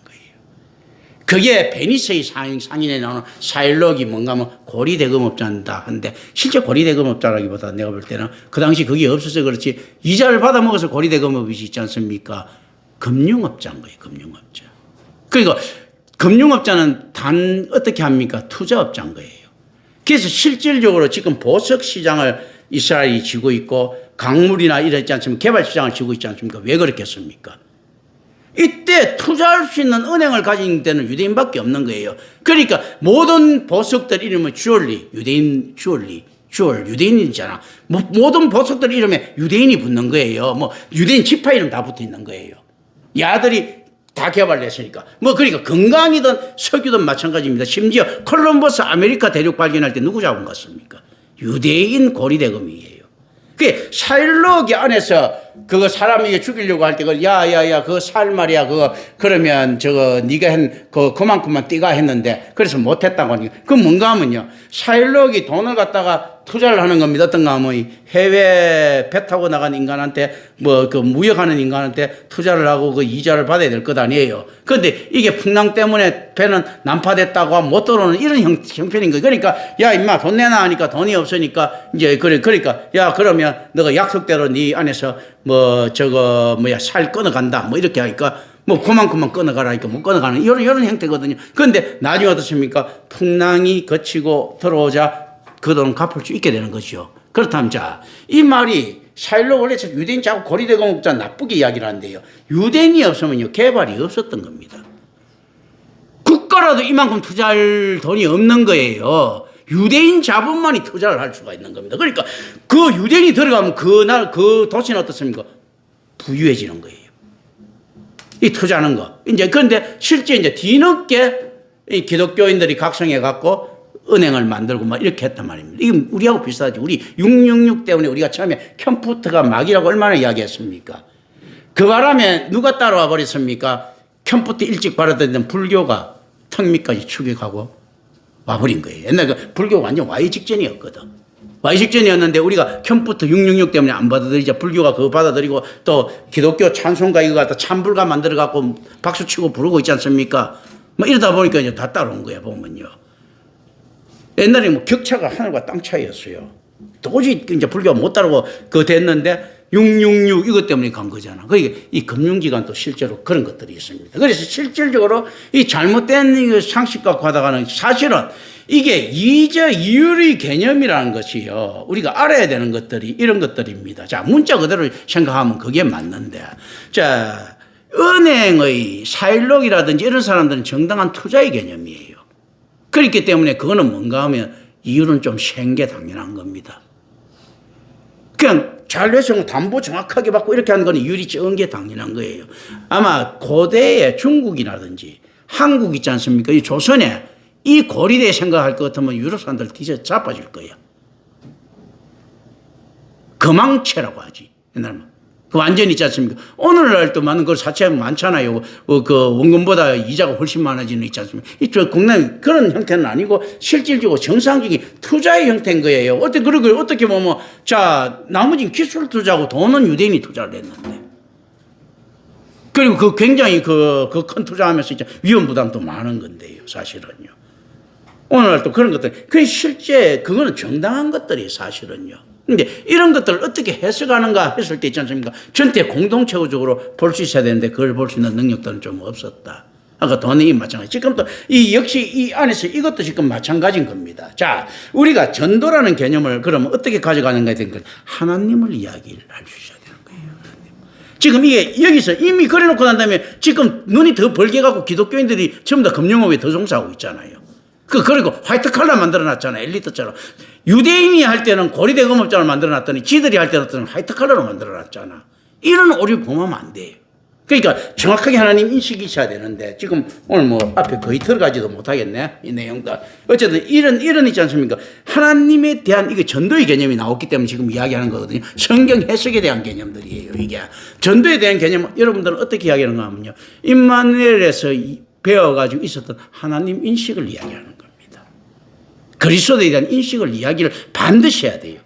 그게 베니스의 상인에 나오는 사일록이 뭔가 하면 고리대금업자다 한데 실제 고리대금업자라기보다 내가 볼 때는 그 당시 그게 없어서 그렇지 이자를 받아먹어서 고리대금업이 있지 않습니까? 금융업자인 거예요. 금융업자. 그러니까 금융업자는 단 어떻게 합니까? 투자업자인 거예요. 그래서 실질적으로 지금 보석시장을 이스라엘이 쥐고 있고 강물이나 이랬지 않습니까? 개발시장을 쥐고 있지 않습니까? 왜 그렇겠습니까? 이때 투자할 수 있는 은행을 가진 데는 유대인밖에 없는 거예요. 그러니까 모든 보석들 이름은 주얼리, 유대인 주얼리, 유대인이잖아. 모든 보석들 이름에 유대인이 붙는 거예요. 뭐 유대인 지파 이름 다 붙어 있는 거예요. 야들이 다 개발했으니까. 뭐 그러니까 건강이든 석유든 마찬가지입니다. 심지어 콜럼버스 아메리카 대륙 발견할 때 누구 잡은 것 같습니까? 유대인 고리대금이에요. 그게 사일록이 안에서 그거 사람 이게 죽이려고 할 때, 야야야 그거 살 말이야 그거 그러면 저거 네가 한 그만큼만 띠가 했는데 그래서 못했다고 하니까 그 뭔가 하면요 샤일록이 돈을 갖다가 투자를 하는 겁니다. 어떤가 하면 해외 배 타고 나간 인간한테 뭐 그 무역하는 인간한테 투자를 하고 그 이자를 받아야 될 것 아니에요. 그런데 이게 풍랑 때문에 배는 난파됐다고 하면 못 들어오는 이런 형편인 거예요. 그러니까 야 임마 돈 내놔 하니까 돈이 없으니까 이제 그러니까 야 그러면 너가 약속대로 네 안에서 뭐 저거 뭐야 살 끊어간다 뭐 이렇게 하니까 뭐 그만큼만 끊어가라 하니까 못 끊어가는 이런 형태거든요. 그런데 나중에 어떻습니까? 풍랑이 거치고 들어오자 그 돈 갚을 수 있게 되는 거죠. 그렇다면 자, 이 말이 샤일록 원래 유대인 자꾸 고리대고 먹자 나쁘게 이야기를 하는데요. 유대인이 없으면요 개발이 없었던 겁니다. 국가라도 이만큼 투자할 돈이 없는 거예요. 유대인 자본만이 투자를 할 수가 있는 겁니다. 그러니까 그 유대인이 들어가면 그 도시는 어떻습니까? 부유해지는 거예요. 이 투자하는 거. 이제 그런데 실제 이제 뒤늦게 이 기독교인들이 각성해 갖고 은행을 만들고 막 이렇게 했단 말입니다. 이게 우리하고 비슷하죠. 우리 666 때문에 우리가 처음에 컴퓨터가 막이라고 얼마나 이야기했습니까? 그 바람에 누가 따라와 버렸습니까? 컴퓨터 일찍 발효되던 불교가 턱밑까지 추격하고 와버린 거예요. 옛날 그 불교가 완전 와이 직전이었거든. 와이 직전이었는데 우리가 컴퓨터 666 때문에 안 받아들이자 불교가 그거 받아들이고 또 기독교 찬송가 이거 갖다 찬불가 만들어 갖고 박수치고 부르고 있지 않습니까? 뭐 이러다 보니까 이제 다 따라온 거야 보면요. 옛날에 뭐 격차가 하늘과 땅 차이였어요. 도저히 이제 불교가 못 따르고 그거 됐는데 666 이것 때문에 간 거잖아. 그러니까 이 금융기관도 실제로 그런 것들이 있습니다. 그래서 실질적으로 이 잘못된 상식 갖고 하다가는 사실은 이게 이율의 개념이라는 것이요. 우리가 알아야 되는 것들이 이런 것들입니다. 자, 문자 그대로 생각하면 그게 맞는데. 자, 은행의 샤일록이라든지 이런 사람들은 정당한 투자의 개념이에요. 그렇기 때문에 그거는 뭔가 하면 이율은 좀 센 게 당연한 겁니다. 그냥 잘해서 담보 정확하게 받고 이렇게 하는 건 이율이 적은 게 당연한 거예요. 아마 고대의 중국이라든지 한국 있지 않습니까? 이 조선에 이 고리대 생각할 것 같으면 유럽 사람들 뒤져 자빠질 거예요. 거망체라고 하지. 옛날만. 그 완전히 있지 않습니까? 오늘날도 많은 그 사채 많잖아요. 그 원금보다 이자가 훨씬 많아지는 있지 않습니까? 이쪽 국내 그런 형태는 아니고 실질적으로 정상적인 투자의 형태인 거예요. 어떻게 보면 자, 나머지 기술 투자하고 돈은 유대인이 투자를 했는데. 그리고 그 굉장히 그 큰 투자하면서 이제 위험 부담도 많은 건데요. 사실은요. 오늘날도 그런 것들. 그 실제 그거는 정당한 것들이 사실은요. 근데 이런 것들을 어떻게 해석하는가 했을 때 있지 않습니까? 전체 공동체적으로 볼 수 있어야 되는데 그걸 볼 수 있는 능력들은 좀 없었다. 아까 돈이 마찬가지. 지금도 역시 이 안에서 이것도 지금 마찬가지인 겁니다. 자, 우리가 전도라는 개념을 그러면 어떻게 가져가는가에 대한 걸 하나님을 이야기를 할 수 있어야 되는 거예요. 지금 이게 여기서 이미 그래놓고 난 다음에 지금 눈이 더 벌게 갖고 기독교인들이 전부 다 금융업에 더 종사하고 있잖아요. 그리고 화이트 칼라 만들어 놨잖아요. 엘리트처럼. 유대인이 할 때는 고리대 금업자를 만들어 놨더니 지들이 할 때는 화이트 칼라로 만들어 놨잖아. 이런 오류 범하면 안 돼요. 그러니까 정확하게 하나님 인식이 있어야 되는데 지금 오늘 뭐 앞에 거의 들어가지도 못하겠네. 이 내용들. 어쨌든 이런 있지 않습니까? 하나님에 대한 이게 전도의 개념이 나왔기 때문에 지금 이야기하는 거거든요. 성경 해석에 대한 개념들이에요. 이게. 전도에 대한 개념 여러분들은 어떻게 이야기하는가 하면요. 임마누엘에서 배워가지고 있었던 하나님 인식을 이야기하는 겁니다. 그리스도에 대한 인식을 이야기를 반드시 해야 돼요.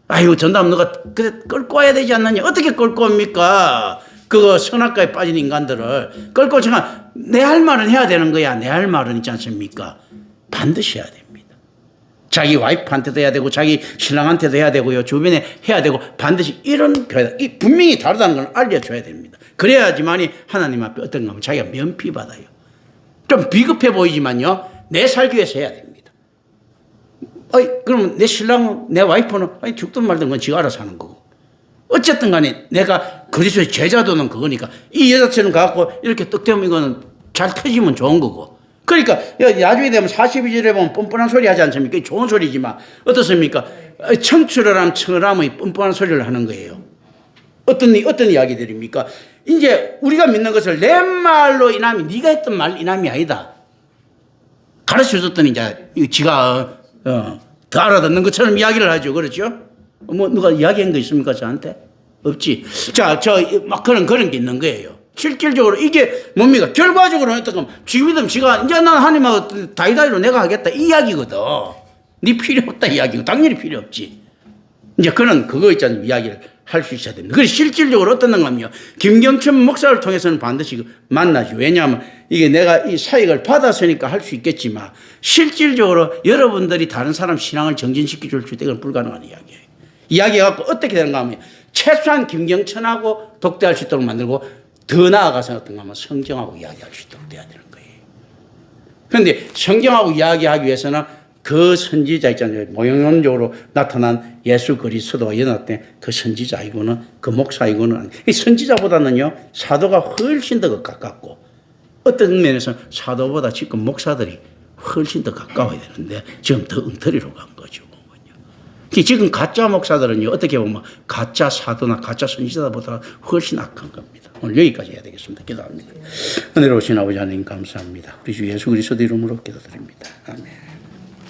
아이고 전담 너가 그래 끌고 와야 되지 않느냐. 어떻게 끌고 옵니까? 그거 선악과에 빠진 인간들을 끌고 제가 내 할 말은 해야 되는 거야. 내 할 말은 있지 않습니까? 반드시 해야 됩니다. 자기 와이프한테도 해야 되고 자기 신랑한테도 해야 되고요. 주변에 해야 되고 반드시 이런 표현 분명히 다르다는 걸 알려줘야 됩니다. 그래야지만이 하나님 앞에 어떤가 하면 자기가 면피 받아요. 좀 비겁해 보이지만요. 내 살기 위해서 해야 됩니다. 그러면 내 신랑은, 내 와이프는, 죽든 말든 건 지가 알아서 하는 거고. 어쨌든 간에 내가 그리스도의 제자도는 그거니까 이 여자처럼 갖고 이렇게 떡대면 이거는 잘 터지면 좋은 거고. 그러니까 나중에 되면 42절에 보면 뻔뻔한 소리 하지 않습니까? 좋은 소리지만 어떻습니까? 청출어람 청어람의 뻔뻔한 소리를 하는 거예요. 어떤 이야기들입니까? 이제 우리가 믿는 것을 내 말로 이남이 네가 했던 말 이남이 아니다. 가르쳐줬더니 이제 지가 더 알아듣는 것처럼 이야기를 하죠. 그렇죠? 뭐 누가 이야기한 거 있습니까 저한테? 없지. 자, 막 그런 게 있는 거예요. 실질적으로 이게 뭡니까? 결과적으로는 어떡하면 지금 지가 이제 난 하나님하고 다이다이로 내가 하겠다 이 이야기거든. 네 필요 없다 이야기고 당연히 필요 없지. 이제 그거 있잖아요. 이야기를 할 수 있어야 됩니다. 그래서 실질적으로 어떤 건가요? 김경천 목사를 통해서는 반드시 만나죠. 왜냐하면 이게 내가 이 사역을 받았으니까 할 수 있겠지만 실질적으로 여러분들이 다른 사람 신앙을 정진시켜 줄 수 있다. 이건 불가능한 이야기예요. 이야기해갖고 어떻게 되는가 하면 최소한 김경천하고 독대할 수 있도록 만들고 더 나아가서 어떤가 하면 성경하고 이야기할 수 있도록 돼야 되는 거예요. 그런데 성경하고 이야기하기 위해서는 그 선지자 있잖아요. 모형론적으로 나타난 예수 그리스도와 연합된 그 선지자이고는 그 목사이고는 이 선지자보다는요 사도가 훨씬 더 가깝고 어떤 면에서 사도보다 지금 목사들이 훨씬 더 가까워야 되는데 지금 더 엉터리로 간 거죠. 지금 가짜 목사들은요 어떻게 보면 가짜 사도나 가짜 선지자보다 훨씬 악한 겁니다. 오늘 여기까지 해야 되겠습니다. 기도합니다. 은혜로우신 아버지 하나님 감사합니다. 우리 주 예수 그리스도 이름으로 기도드립니다. 아멘.